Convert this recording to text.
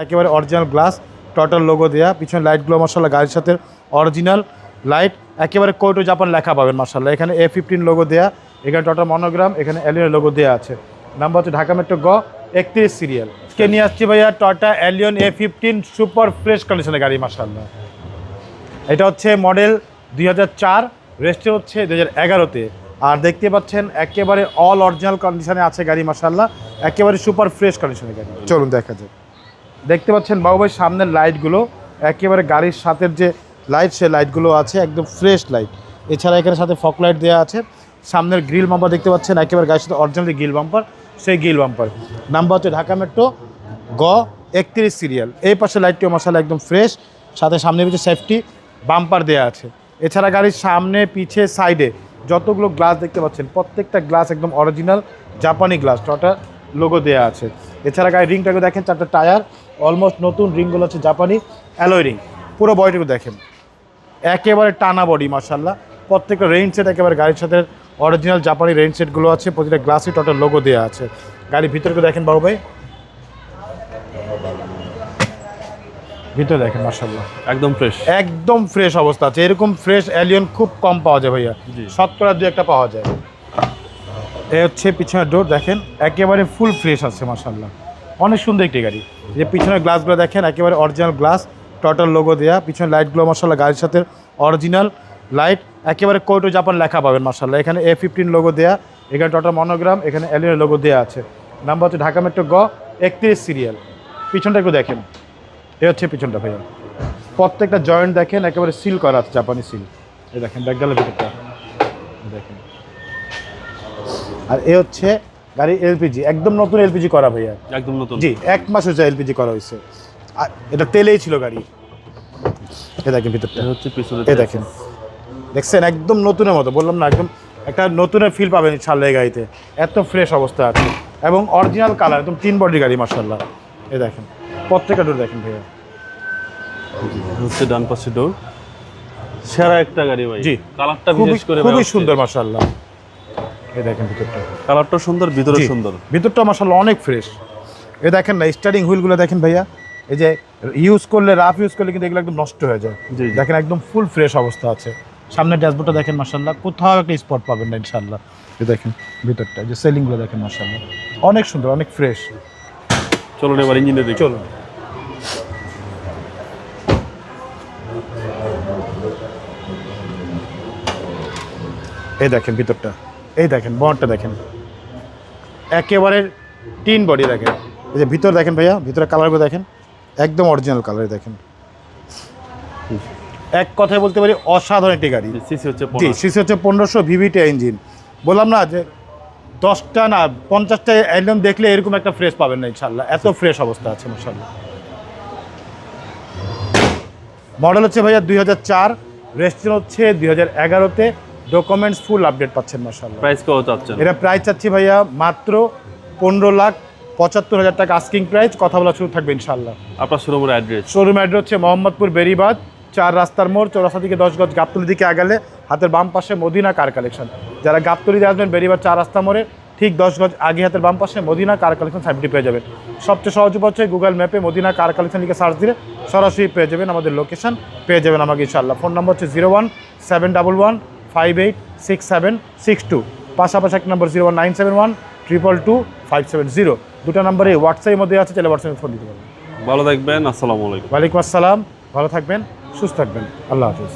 একেবারে original glass total logo দেয়া, পিছনে লাইটগুলো মাশাআল্লাহ গাড়ির সাথে অরিজিনাল লাইট, একেবারে কোটো জাপান লেখা পাবেন মাশাআল্লাহ। এখানে A15 লোগো দেয়া, এখানে টোটাল মনোগ্রাম, এখানে এলিয়ন লোগো দেয়া আছে। নাম্বার হচ্ছে ঢাকা মেট্রো গ 31 সিরিয়াল। কে নিয়ে আসছি ভাইয়া Toyota Allion A15 super fresh কন্ডিশনের গাড়ি মাশাআল্লাহ। এটা হচ্ছে মডেল 2004, রেজিস্ট্রি হচ্ছে 2011-তে। আর দেখতে পাচ্ছেন একেবারে অল অরিজিনাল কন্ডিশনে আছে গাড়ি মাশাআল্লাহ, একেবারে সুপার ফ্রেশ কন্ডিশনের গাড়ি। চলুন দেখা যাক। দেখতে পাচ্ছেন বাবু ভাই সামনের লাইটগুলো একেবারে গাড়ির সাথে যে লাইট, সে লাইটগুলো আছে একদম ফ্রেশ লাইট। এছাড়া এখানে সাথে ফক লাইট দেওয়া আছে। সামনের গ্রিল বাম্পার দেখতে পাচ্ছেন একেবারে গাড়ির সাথে অরিজিনাল গ্রিল বাম্পার, সেই গ্রিল বাম্পার। নাম্বার হচ্ছে ঢাকা মেট্রো গ 31 সিরিয়াল। এই পাশে লাইটটিও মাশাআল্লাহ একদম ফ্রেশ, সাথে সামনে পিছনে সেফটি বাম্পার দেওয়া আছে। এছাড়া গাড়ির সামনে পিছে সাইডে যতগুলো গ্লাস দেখতে পাচ্ছেন প্রত্যেকটা গ্লাস একদম অরিজিনাল জাপানি গ্লাস, টয়োটা লোগো দেওয়া আছে। এছাড়া গাড়ির রিংটাকে দেখেন, 4টা টায়ার অলমোস্ট নতুন, রিংগুলো হচ্ছে জাপানি অ্যালয় রিং। পুরো বডিটুকু দেখেন একেবারে টানা বডি মাশাআল্লাহ। প্রত্যেকটা রেইন সেট একেবারে গাড়ির সাথে অরিজিনাল জাপানি রেইন সেটগুলো আছে, প্রতিটা গ্লাসই টোটাল লোগো দেওয়া আছে। গাড়ির ভিতরকে দেখেন বাবু ভাই, ভিতরে দেখেন মাশাআল্লাহ একদম ফ্রেশ, একদম ফ্রেশ অবস্থা আছে। এরকম ফ্রেশ এলিয়ন খুব কম পাওয়া যায় ভাইয়া, শতকরা 2-1টা পাওয়া যায়। এ হচ্ছে পিছনের ডোর দেখেন একেবারে ফুল ফ্রেশ আছে মাশাআল্লাহ, অনেক সুন্দর একটি গাড়ি। যে পিছনের গ্লাসগুলো দেখেন একেবারে অরিজিনাল গ্লাস, টোটাল লোগো দেয়া, পিছনের লাইটগুলো মাশাআল্লাহ গাড়ির সাথে অরিজিনাল লাইট, একেবারে কোটো জাপান লেখা পাবেন মাশাআল্লাহ। এখানে A15 লোগো দেয়া, এখানে টোটাল মনোগ্রাম, এখানে এলিয়ন লোগো দেওয়া আছে। নাম্বার হচ্ছে ঢাকা মেট্রো গ 31 সিরিয়াল। পিছনটা একটু দেখেন, এ হচ্ছে পিছনটা ভাইয়া, প্রত্যেকটা জয়েন্ট দেখেন একেবারে সিল করা আছে, জাপানি সিল। এই দেখেন ব্যাকডালের ভিতরটা দেখেন। আর এ হচ্ছে গাড়ি এলপিজি, একদম নতুন এলপিজি করা ভাইয়া, একদম নতুন। জি 1 মাস হয়েছে এলপিজি করা হয়েছে। আর এটা তেলেই ছিল গাড়ি। এ দেখেন ভিতরটা, হচ্ছে পিছনে, এ দেখেন, দেখছেন একদম নতুনের মতো, বললাম না একদম একটা নতুনের ফিল পাবেন ইনশাআল্লাহ এই গাড়িতে। এত ফ্রেশ অবস্থা আছে এবং অরিজিনাল কালার, একদম 3 বডি গাড়ি মাশাআল্লাহ। এ দেখেন প্রত্যেকটা ডোর দেখেন ভাইয়া, হচ্ছে ডান পাশে ডোর। সেরা একটা গাড়ি ভাই, জি কালারটা বিশেষ করে খুবই সুন্দর মাশাআল্লাহ। এই দেখেন ভিতরটা, কালারটা সুন্দর, ভিতরে সুন্দর, ভিতরটা মাশাআল্লাহ অনেক ফ্রেশ। এই দেখেন না স্টার্টিং হুইলগুলো দেখেন ভাইয়া, এই যে ইউজ করলে রাফ ইউজ করলে কিন্তু এগুলো একদম নষ্ট হয়ে যায়। দেখেন একদম ফুল ফ্রেশ অবস্থা আছে। সামনের ড্যাশবোর্ডটা দেখেন মাশাআল্লাহ, কোথাও একটা স্পট পাবেন না ইনশাআল্লাহ। এই দেখেন ভিতরটা, যে সেলিংগুলো দেখেন মাশাআল্লাহ অনেক সুন্দর, অনেক ফ্রেশ। চলুন এবার ইঞ্জিনে দেখি। চলুন। এই দেখেন ভিতরটা, এই দেখেন বনেটটা দেখেন একেবারে 3 বডি দেখেন। এই যে ভিতর দেখেন ভাইয়া, ভিতরে কালারগুলো দেখেন একদম অরিজিনাল কালার দেখেন। এক কথায় বলতে পারি অসাধারণ একটি গাড়ি। সিসি হচ্ছে জি সিসি হচ্ছে 1500 ভিভিটি ইঞ্জিন। বললাম না যে 10টা না 50টা একদম দেখলে এরকম একটা ফ্রেশ পাবেন না ইনশাআল্লাহ, এত ফ্রেশ অবস্থা আছে মাশাআল্লাহ। মডেল হচ্ছে ভাইয়া 2004, রেজিস্ট্রেশন হচ্ছে 2011-তে, ডকুমেন্টস ফুল আপডেট পাচ্ছেন মাশাআল্লাহ। প্রাইস কত চাচ্ছেন? এটা প্রাইস চাচ্ছি ভাইয়া মাত্র 15,75,000 টাকা আস্কিং প্রাইস, কথা বলা শুরু থাকবে ইনশাআল্লাহ। আপনার শোরুমের অ্যাড্রেস? শোরুম অ্যাড্রেস হচ্ছে মোহাম্মদপুর বেরিবাদ 4 রাস্তার মোড়, চৌরাস্তা থেকে 10 গজ গাবতলী দিকে আগালে হাতের বাম পাশে মদিনা কার কালেকশন। যারা গাবতলীতে আসবেন বেরিবাদ 4 রাস্তা মোড়ে ঠিক 10 গজ আগে হাতের বাম পাশে মদিনা কার কালেকশন সাইটটি পেয়ে যাবেন। সবচেয়ে সহজ উপায় হচ্ছে গুগল ম্যাপে মদিনা কার কালেকশন লিখে সার্চ দিলে সরাসরি পেয়ে যাবেন, আমাদের লোকেশন পেয়ে যাবেন আমাকে ইনশাআল্লাহ। ফোন নম্বর হচ্ছে 017115866762, পাশাপাশি এক নম্বর 01971222570। দুটো নম্বরে হোয়াটসঅ্যাপের মধ্যে আছে, তাহলে হোয়াটসঅ্যাপে ফোন দিতে পারবেন। ভালো থাকবেন, আসসালামু আলাইকুম। ওয়ালাইকুম আসসালাম, ভালো থাকবেন, সুস্থ থাকবেন, আল্লাহ হাফিজ।